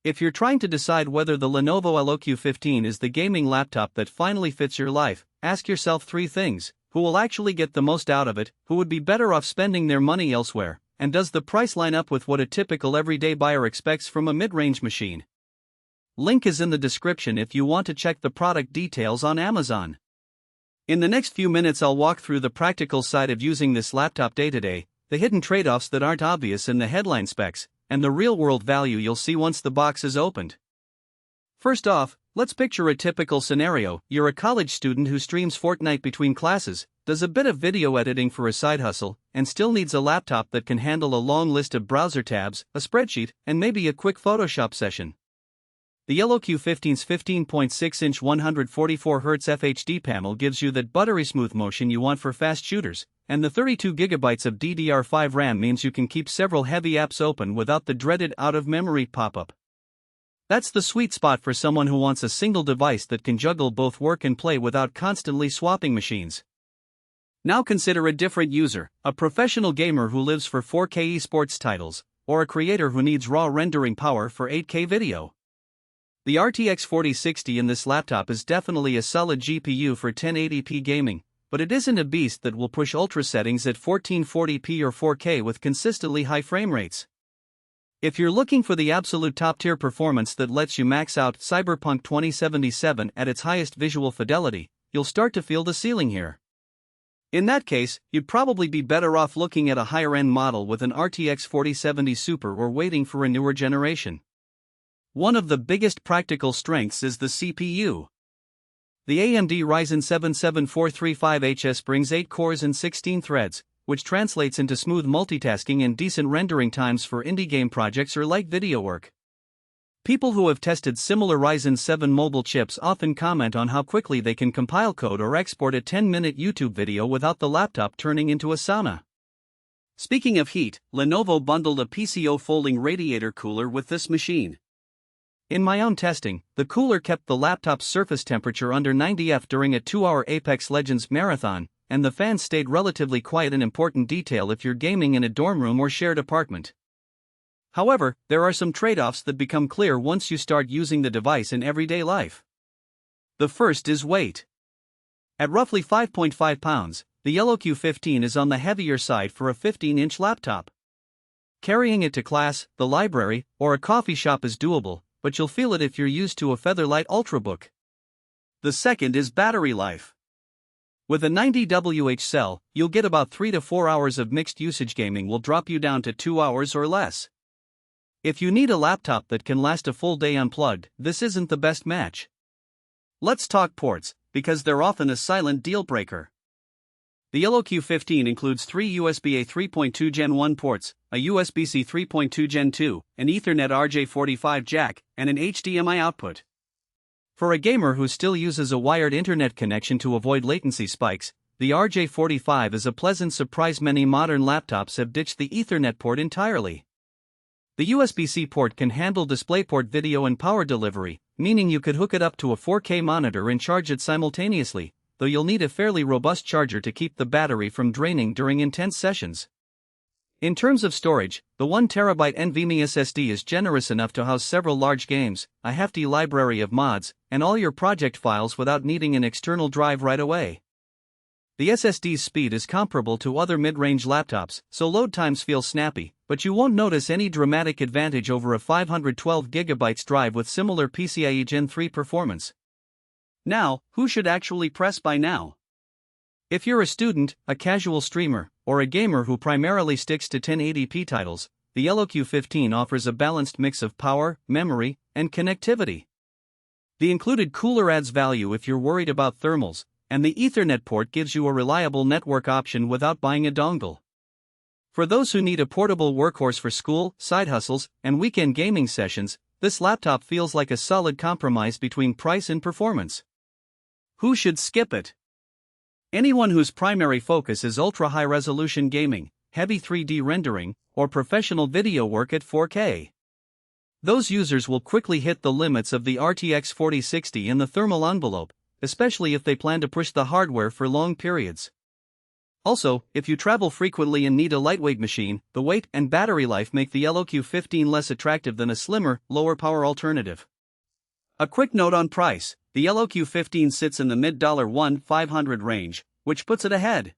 If you're trying to decide whether the Lenovo LOQ 15 is the gaming laptop that finally fits your life, ask yourself three things: who will actually get the most out of it, who would be better off spending their money elsewhere, and does the price line up with what a typical everyday buyer expects from a mid-range machine? Link is in the description if you want to check the product details on Amazon. In the next few minutes I'll walk through the practical side of using this laptop day to day, the hidden trade-offs that aren't obvious in the headline specs, and the real-world value you'll see once the box is opened. First off, let's picture a typical scenario. You're a college student who streams Fortnite between classes, does a bit of video editing for a side hustle, and still needs a laptop that can handle a long list of browser tabs, a spreadsheet, and maybe a quick Photoshop session. The LOQ 15's 15.6-inch 144Hz FHD panel gives you that buttery smooth motion you want for fast shooters, and the 32GB of DDR5 RAM means you can keep several heavy apps open without the dreaded out-of-memory pop-up. That's the sweet spot for someone who wants a single device that can juggle both work and play without constantly swapping machines. Now consider a different user, a professional gamer who lives for 4K esports titles, or a creator who needs raw rendering power for 8K video. The RTX 4060 in this laptop is definitely a solid GPU for 1080p gaming, but it isn't a beast that will push ultra settings at 1440p or 4K with consistently high frame rates. If you're looking for the absolute top-tier performance that lets you max out Cyberpunk 2077 at its highest visual fidelity, you'll start to feel the ceiling here. In that case, you'd probably be better off looking at a higher-end model with an RTX 4070 Super or waiting for a newer generation. One of the biggest practical strengths is the CPU. The AMD Ryzen 7 7435HS brings 8 cores and 16 threads, which translates into smooth multitasking and decent rendering times for indie game projects or light video work. People who have tested similar Ryzen 7 mobile chips often comment on how quickly they can compile code or export a 10-minute YouTube video without the laptop turning into a sauna. Speaking of heat, Lenovo bundled a PCO folding radiator cooler with this machine. In my own testing, the cooler kept the laptop's surface temperature under 90°F during a 2-hour Apex Legends marathon, and the fan stayed relatively quiet, an important detail if you're gaming in a dorm room or shared apartment. However, there are some trade-offs that become clear once you start using the device in everyday life. The first is weight. At roughly 5.5 pounds, the LOQ 15 is on the heavier side for a 15-inch laptop. Carrying it to class, the library, or a coffee shop is doable, but you'll feel it if you're used to a Featherlight Ultrabook. The second is battery life. With a 90Wh cell, you'll get about 3 to 4 hours of mixed usage. Gaming will drop you down to 2 hours or less. If you need a laptop that can last a full day unplugged, this isn't the best match. Let's talk ports, because they're often a silent deal breaker. The LOQ 15 includes 3 USB-A 3.2 Gen 1 ports, a USB-C 3.2 Gen 2, an Ethernet RJ45 jack, and an HDMI output. For a gamer who still uses a wired internet connection to avoid latency spikes, the RJ45 is a pleasant surprise. Many modern laptops have ditched the Ethernet port entirely. The USB-C port can handle DisplayPort video and power delivery, meaning you could hook it up to a 4K monitor and charge it simultaneously, though you'll need a fairly robust charger to keep the battery from draining during intense sessions. In terms of storage, the 1TB NVMe SSD is generous enough to house several large games, a hefty library of mods, and all your project files without needing an external drive right away. The SSD's speed is comparable to other mid-range laptops, so load times feel snappy, but you won't notice any dramatic advantage over a 512GB drive with similar PCIe Gen 3 performance. Now, who should actually press buy now? If you're a student, a casual streamer, or a gamer who primarily sticks to 1080p titles, the LOQ 15 offers a balanced mix of power, memory, and connectivity. The included cooler adds value if you're worried about thermals, and the Ethernet port gives you a reliable network option without buying a dongle. For those who need a portable workhorse for school, side hustles, and weekend gaming sessions, this laptop feels like a solid compromise between price and performance. Who should skip it? Anyone whose primary focus is ultra-high-resolution gaming, heavy 3D rendering, or professional video work at 4K. Those users will quickly hit the limits of the RTX 4060 in the thermal envelope, especially if they plan to push the hardware for long periods. Also, if you travel frequently and need a lightweight machine, the weight and battery life make the LOQ15 less attractive than a slimmer, lower power alternative. A quick note on price: the LOQ15 sits in the mid-$1,500 range, which puts it ahead.